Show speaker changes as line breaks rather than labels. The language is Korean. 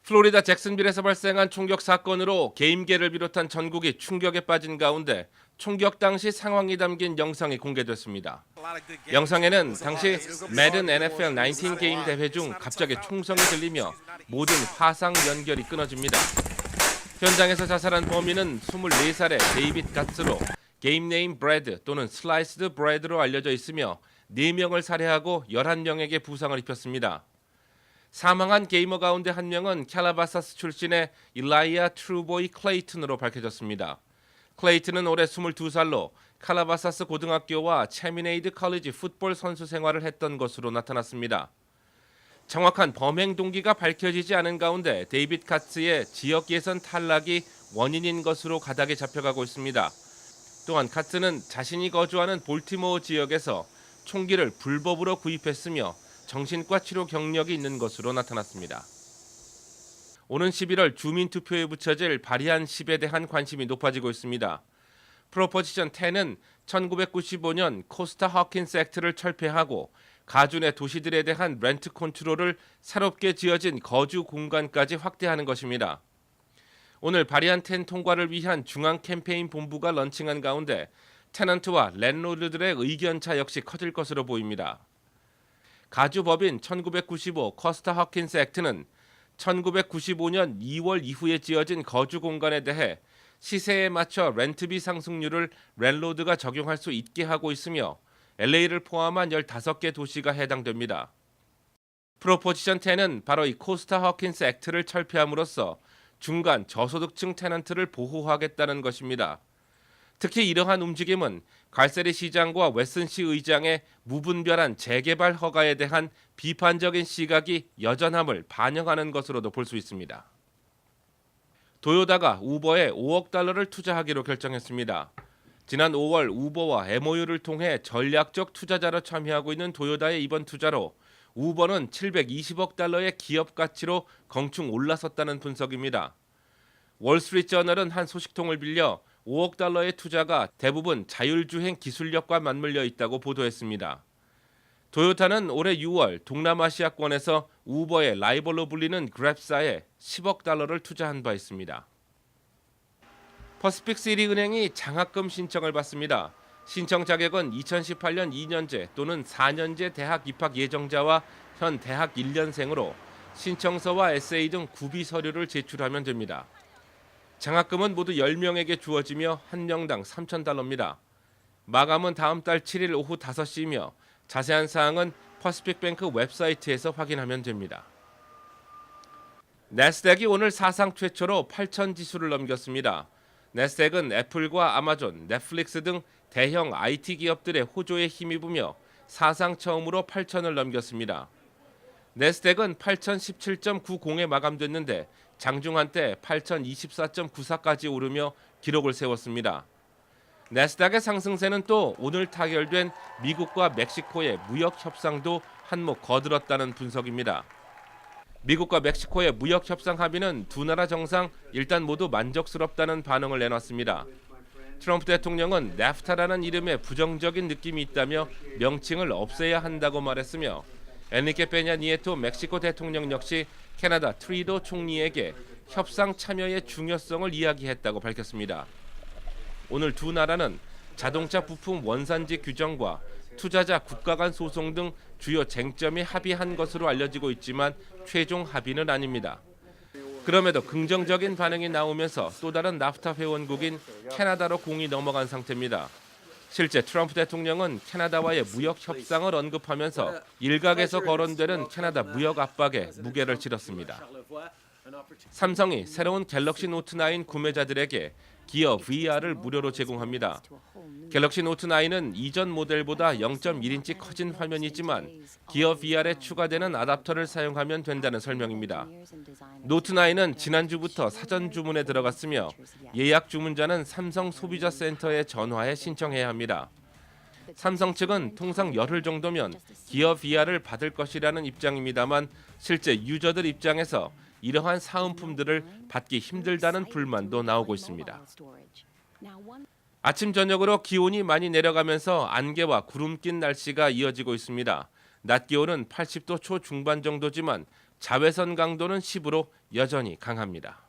플로리다 잭슨빌에서 발생한 총격 사건으로 게임계를 비롯한 전국이 충격에 빠진 가운데 총격 당시 상황이 담긴 영상이 공개됐습니다. 영상에는 당시 매든 NFL 19 게임 대회 중 갑자기 총성이 들리며 모든 화상 연결이 끊어집니다. 현장에서 자살한 범인은 24살의 데이빗 가츠로 게임 네임 브래드 또는 슬라이스드 브래드로 알려져 있으며 4명을 살해하고 11명에게 부상을 입혔습니다. 사망한 게이머 가운데 한 명은 캘라바사스 출신의 일라이아 트루보이 클레이튼으로 밝혀졌습니다. 클레이튼은 올해 22살로 캘라바사스 고등학교와 체미네이드 컬리지 풋볼 선수 생활을 했던 것으로 나타났습니다. 정확한 범행 동기가 밝혀지지 않은 가운데 데이빗 카츠의 지역 예선 탈락이 원인인 것으로 가닥에 잡혀가고 있습니다. 또한 카츠는 자신이 거주하는 볼티모어 지역에서 총기를 불법으로 구입했으며 정신과 치료 경력이 있는 것으로 나타났습니다. 오는 11월 주민투표에 붙여질 발의안 10에 대한 관심이 높아지고 있습니다. 프로포지션 10은 1995년 코스타 허킨스 액트를 철폐하고 가준의 도시들에 대한 렌트 컨트롤을 새롭게 지어진 거주 공간까지 확대하는 것입니다. 오늘 발의안 10 통과를 위한 중앙 캠페인 본부가 런칭한 가운데 테넌트와 랜로드들의 의견차 역시 커질 것으로 보입니다. 가주법인 1995 코스타 허킨스 액트는 1995년 2월 이후에 지어진 거주 공간에 대해 시세에 맞춰 렌트비 상승률을 랜로드가 적용할 수 있게 하고 있으며 LA를 포함한 15개 도시가 해당됩니다. 프로포지션 10은 바로 이 코스타 허킨스 액트를 철폐함으로써 중간 저소득층 테넌트를 보호하겠다는 것입니다. 특히 이러한 움직임은 갈세리 시장과 웨슨시 의장의 무분별한 재개발 허가에 대한 비판적인 시각이 여전함을 반영하는 것으로도 볼 수 있습니다. 도요다가 우버에 5억 달러를 투자하기로 결정했습니다. 지난 5월 우버와 MOU를 통해 전략적 투자자로 참여하고 있는 도요다의 이번 투자로 우버는 720억 달러의 기업 가치로 경충 올라섰다는 분석입니다. 월스트리트저널은 한 소식통을 빌려 5억 달러의 투자가 대부분 자율주행 기술력과 맞물려 있다고 보도했습니다. 도요타는 올해 6월 동남아시아권에서 우버의 라이벌로 불리는 그랩사에 10억 달러를 투자한 바 있습니다. 퍼시픽시티 은행이 장학금 신청을 받습니다. 신청 자격은 2018년 2년제 또는 4년제 대학 입학 예정자와 현 대학 1년생으로 신청서와 에세이 등 구비 서류를 제출하면 됩니다. 장학금은 모두 10명에게 주어지며 한 명당 3,000달러입니다. 마감은 다음 달 7일 오후 5시이며 자세한 사항은 퍼시픽뱅크 웹사이트에서 확인하면 됩니다. 내스닥이 오늘 사상 최초로 8,000 지수를 넘겼습니다. 내스닥은 애플과 아마존, 넷플릭스 등 대형 IT 기업들의 호조에 힘입으며 사상 처음으로 8,000을 넘겼습니다. 내스닥은 8,017.90에 마감됐는데 장중 한때 8,024.94까지 오르며 기록을 세웠습니다. 내스닥의 상승세는 또 오늘 타결된 미국과 멕시코의 무역 협상도 한몫 거들었다는 분석입니다. 미국과 멕시코의 무역 협상 합의는 두 나라 정상 일단 모두 만족스럽다는 반응을 내놨습니다. 트럼프 대통령은 네프타라는 이름에 부정적인 느낌이 있다며 명칭을 없애야 한다고 말했으며 엔리케 페냐 니에토 멕시코 대통령 역시 캐나다 트리도 총리에게 협상 참여의 중요성을 이야기했다고 밝혔습니다. 오늘 두 나라는 자동차 부품 원산지 규정과 투자자 국가 간 소송 등 주요 쟁점에 합의한 것으로 알려지고 있지만 최종 합의는 아닙니다. 그럼에도 긍정적인 반응이 나오면서 또 다른 나프타 회원국인 캐나다로 공이 넘어간 상태입니다. 실제 트럼프 대통령은 캐나다와의 무역 협상을 언급하면서 일각에서 거론되는 캐나다 무역 압박에 무게를 실었습니다. 삼성이 새로운 갤럭시 노트 9 구매자들에게 기어 VR을 무료로 제공합니다. 갤럭시 노트 9은 이전 모델보다 0.1인치 커진 화면이지만 기어 VR에 추가되는 아답터를 사용하면 된다는 설명입니다. 노트 9은 지난주부터 사전 주문에 들어갔으며 예약 주문자는 삼성 소비자 센터에 전화해 신청해야 합니다. 삼성 측은 통상 열흘 정도면 기어 VR을 받을 것이라는 입장입니다만 실제 유저들 입장에서 이러한 사은품들을 받기 힘들다는 불만도 나오고 있습니다. 아침 저녁으로 기온이 많이 내려가면서 안개와 구름 낀 날씨가 이어지고 있습니다. 낮 기온은 80도 초중반 정도지만 자외선 강도는 10으로 여전히 강합니다.